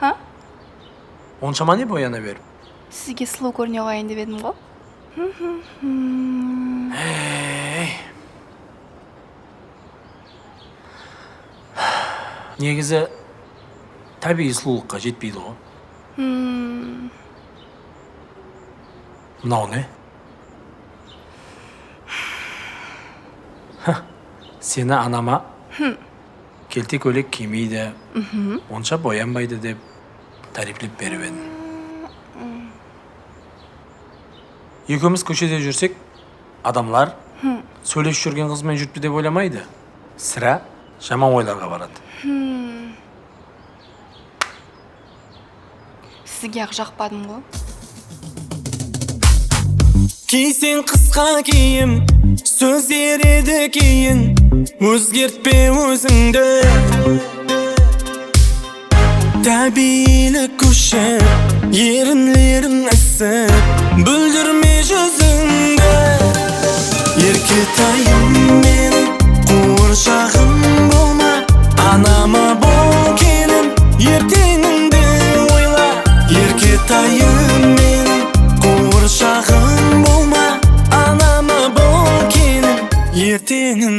Ha? Onçama ne boyana verip? Sizге сұлу көріне алайын деп едім ғой. Негізі табиғи сұлулыққа жетпейді ғой. Мынау не? Сені анама келте көйлек кимейді, онша боянбайды деп тарифлеп беріп едім. Екеуміз көшеде жүрсек, адамлар сөйлесіп жүрген қызмен жүріпті деп ойламайды. Сірә жаман ойларға барады. Сізге ақ жақпадым ғой. Кисең қысқа киім, сөздер еді кейін, өзгертпе өзіңді. Табиғилік көшіп, ерінлерің ісіп, бүлдірме жүзіңді. Еркетайым менің, қуыршағым болма, анама бол келін, ертеңіңді ойла. Еркетайым менің, қуыршағым болма, анама бол келін, ертеңіңді